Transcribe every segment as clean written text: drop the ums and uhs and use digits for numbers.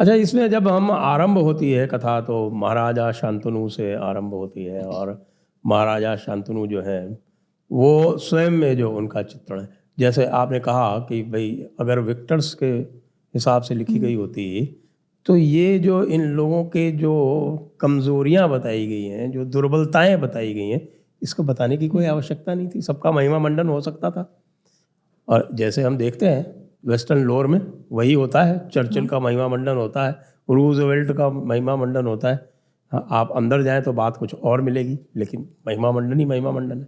अच्छा, इसमें जब हम आरंभ होती है कथा तो महाराजा शांतनु से आरंभ होती है, और महाराजा शांतनु जो है वो स्वयं में जो उनका चित्रण है, जैसे आपने कहा कि भाई अगर विक्टर्स के हिसाब से लिखी गई होती तो ये जो इन लोगों के जो कमजोरियां बताई गई हैं, जो दुर्बलताएं बताई गई हैं, इसको बताने की कोई आवश्यकता नहीं थी, सबका महिमा मंडन हो सकता था। और जैसे हम देखते हैं वेस्टर्न लोर में वही होता है, चर्चिल का महिमा मंडन होता है, रूजवेल्ट का महिमा मंडन होता है। हाँ, आप अंदर जाएं तो बात कुछ और मिलेगी, लेकिन महिमा मंडन ही महिमा मंडन है।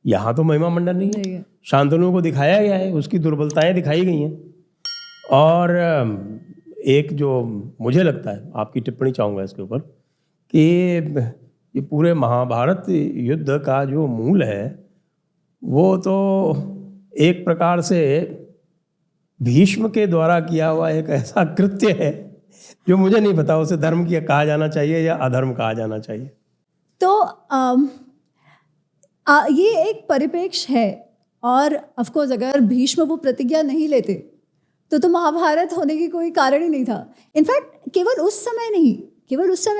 यहाँ तो महिमा मंडन नहीं है, शांतनु को दिखाया गया है, उसकी दुर्बलताएं दिखाई गई हैं। और एक जो मुझे लगता है, आपकी टिप्पणी चाहूँगा इसके ऊपर, कि ये पूरे महाभारत युद्ध का जो मूल है वो तो एक प्रकार से भीष्म के द्वारा किया हुआ एक ऐसा कृत्य है जो मुझे नहीं पता उसे धर्म की कहा जाना चाहिए या अधर्म कहा जाना चाहिए। तो ये एक परिप्रेक्ष्य है, और ऑफ कोर्स अगर भीष्म वो प्रतिज्ञा नहीं लेते तो महाभारत होने की कोई कारण ही नहीं था। इनफैक्ट केवल उस समय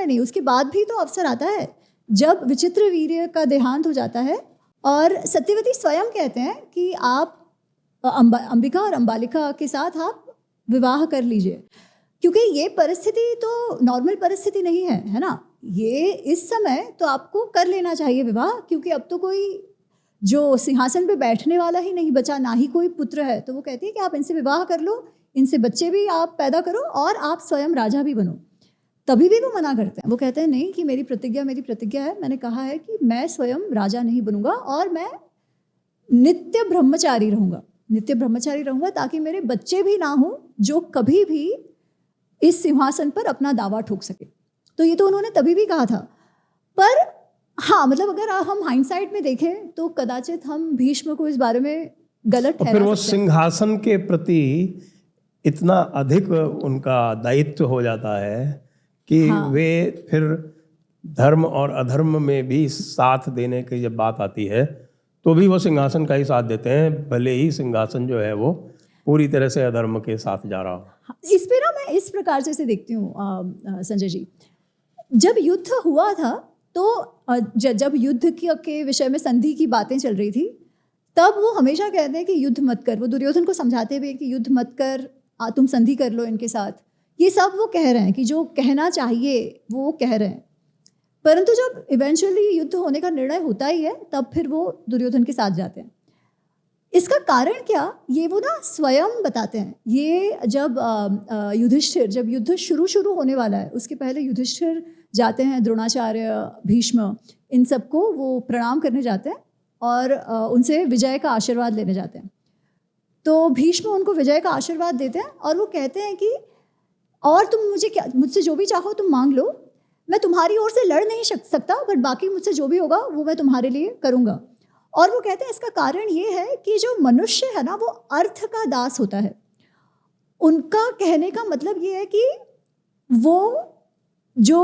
नहीं, उसके बाद भी तो अवसर आता है जब विचित्रवीर्य का देहांत हो जाता है और सत्यवती स्वयं कहते हैं कि आप अंबिका और अंबालिका के साथ आप विवाह कर लीजिए, क्योंकि ये परिस्थिति तो नॉर्मल परिस्थिति नहीं है ना। ये इस समय तो आपको कर लेना चाहिए विवाह, क्योंकि अब तो कोई जो सिंहासन पे बैठने वाला ही नहीं बचा, ना ही कोई पुत्र है। तो वो कहती है कि आप इनसे विवाह कर लो, इनसे बच्चे भी आप पैदा करो और आप स्वयं राजा भी बनो। तभी भी वो मना करते हैं, वो कहते हैं नहीं कि मेरी प्रतिज्ञा है, मैंने कहा है कि मैं स्वयं राजा नहीं बनूंगा और मैं नित्य ब्रह्मचारी रहूंगा ताकि मेरे बच्चे भी ना हो जो कभी भी इस सिंहासन पर अपना दावा ठोक सके। तो ये तो उन्होंने तभी भी कहा था। पर हाँ, मतलब अगर हम हाइंडसाइट में देखें तो कदाचित हम भीष्म को इस बारे में गलत ठहरा सकते हैं। फिर वो सिंहासन के प्रति इतना अधिक उनका दायित्व हो जाता है कि वे फिर धर्म और अधर्म में भी साथ देने की जब बात आती है तो भी वो सिंहासन का ही साथ देते हैं, भले ही सिंहासन जो है वो पूरी तरह से अधर्म के साथ जा रहा हो। इस पे ना मैं इस प्रकार से देखती हूँ संजय जी, जब युद्ध हुआ था तो जब युद्ध के विषय में संधि की बातें चल रही थी, तब वो हमेशा कहते हैं कि युद्ध मत कर। वो दुर्योधन को समझाते हुए कि युद्ध मत कर, तुम संधि कर लो इनके साथ। ये सब वो कह रहे हैं कि जो कहना चाहिए वो कह रहे हैं, परंतु जब इवेंचुअली युद्ध होने का निर्णय होता ही है तब फिर वो दुर्योधन के साथ जाते हैं। इसका कारण क्या, ये वो ना स्वयं बताते हैं। ये जब युधिष्ठिर, जब युद्ध शुरू होने वाला है उसके पहले युधिष्ठिर जाते हैं, द्रोणाचार्य, भीष्म, इन सबको वो प्रणाम करने जाते हैं और उनसे विजय का आशीर्वाद लेने जाते हैं। तो भीष्म उनको विजय का आशीर्वाद देते हैं और वो कहते हैं कि और तुम मुझसे जो भी चाहो तुम मांग लो, मैं तुम्हारी ओर से लड़ नहीं सकता, बट बाकी मुझसे जो भी होगा वो मैं तुम्हारे लिए करूँगा। और वो कहते हैं इसका कारण ये है कि जो मनुष्य है ना वो अर्थ का दास होता है। उनका कहने का मतलब ये है कि वो जो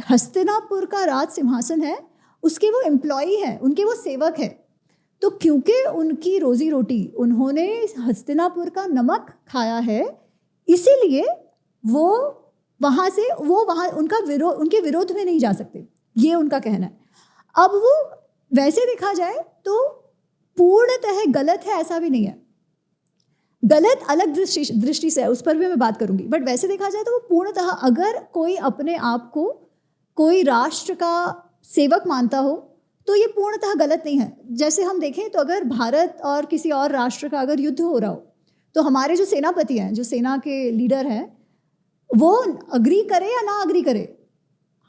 हस्तिनापुर का राज सिंहासन है उसके वो एम्प्लॉई हैं, उनके वो सेवक हैं। तो क्योंकि उनकी रोजी रोटी, उन्होंने हस्तिनापुर का नमक खाया है, इसीलिए वो वहाँ उनके विरोध में नहीं जा सकते, ये उनका कहना है। अब वो वैसे देखा जाए तो पूर्णतः गलत है ऐसा भी नहीं है, गलत अलग दृष्टि से है, उस पर भी मैं बात करूंगी। बट वैसे देखा जाए तो वो पूर्णतः, अगर कोई अपने आप को कोई राष्ट्र का सेवक मानता हो तो ये पूर्णतः गलत नहीं है। जैसे हम देखें तो अगर भारत और किसी और राष्ट्र का अगर युद्ध हो रहा हो तो हमारे जो सेनापति हैं, जो सेना के लीडर हैं, वो अग्री करे या ना अग्री करे,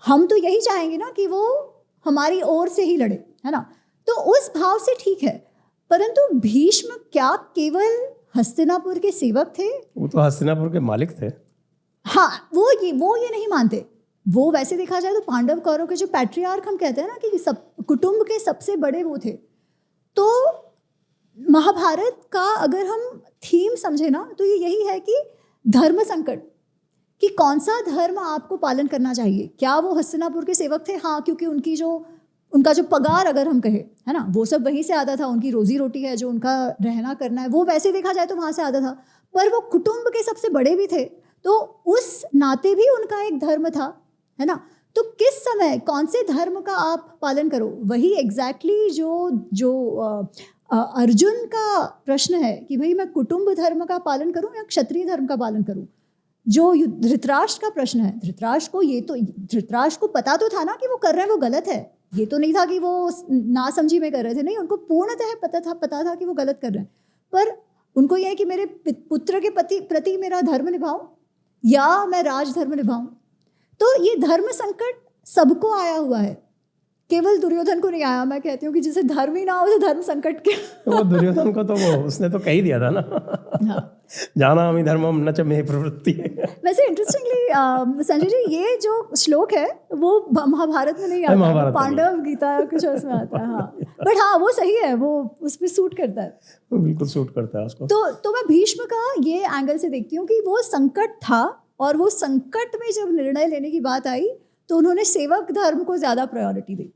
हम तो यही चाहेंगे ना कि वो हमारी ओर से ही लड़े, है ना। तो उस भाव से ठीक है। परंतु भीष्म क्या केवल हस्तिनापुर के सेवक थे? वो तो हस्तिनापुर के मालिक थे। हाँ, वो ये नहीं मानते। वो वैसे देखा जाए तो पांडव कौरव के जो पैट्रियार्क हम कहते हैं ना कि सब कुटुंब के सबसे बड़े वो थे। तो महाभारत का अगर हम थीम समझे ना तो ये यही है कि धर्म संकट, कि कौन सा धर्म आपको पालन करना चाहिए। क्या वो हस्तिनापुर के सेवक थे? हाँ, क्योंकि उनका जो पगार अगर हम कहें, है ना, वो सब वहीं से आता था। उनकी रोजी रोटी है, जो उनका रहना करना है, वो वैसे देखा जाए तो वहाँ से आता था। पर वो कुटुंब के सबसे बड़े भी थे, तो उस नाते भी उनका एक धर्म था, है ना। तो किस समय कौन से धर्म का आप पालन करो, वही एग्जैक्टली जो अर्जुन का प्रश्न है कि भाई मैं कुटुंब धर्म का पालन करूं या क्षत्रिय धर्म का पालन करूं। जो धृतराष्ट्र का प्रश्न है, धृतराष्ट्र को पता तो था ना कि वो कर रहे हैं वो गलत है, ये तो नहीं था कि वो नासमझी में कर रहे थे, नहीं, उनको पूर्णतः पता था कि वो गलत कर रहे हैं, पर उनको यह है कि मेरे पुत्र के प्रति मेरा धर्म निभाऊं या मैं राजधर्म निभाऊं। तो ये धर्म संकट सबको आया हुआ है, केवल दुर्योधन को नहीं आया। मैं कहती हूँ कि जिसे धर्म ही ना हो तो धर्म संकट के वो दुर्योधन को तो उसने तो कह ही दिया था ना, हाँ। जानामि धर्मम न च मे प्रवृत्ति। वैसे इंटरेस्टिंगली संजय जी, ये जो श्लोक है वो महाभारत में नहीं आता, पांडव गीता कुछ उसमें आता है। हाँ, बट हाँ वो सही है, वो उस पर सूट करता है, बिल्कुल सूट करता है उसको। तो मैं भीष्म का ये एंगल से देखती हूँ कि वो संकट था, और वो संकट में जब निर्णय लेने की बात आई तो उन्होंने सेवक धर्म को ज़्यादा प्रायोरिटी दी।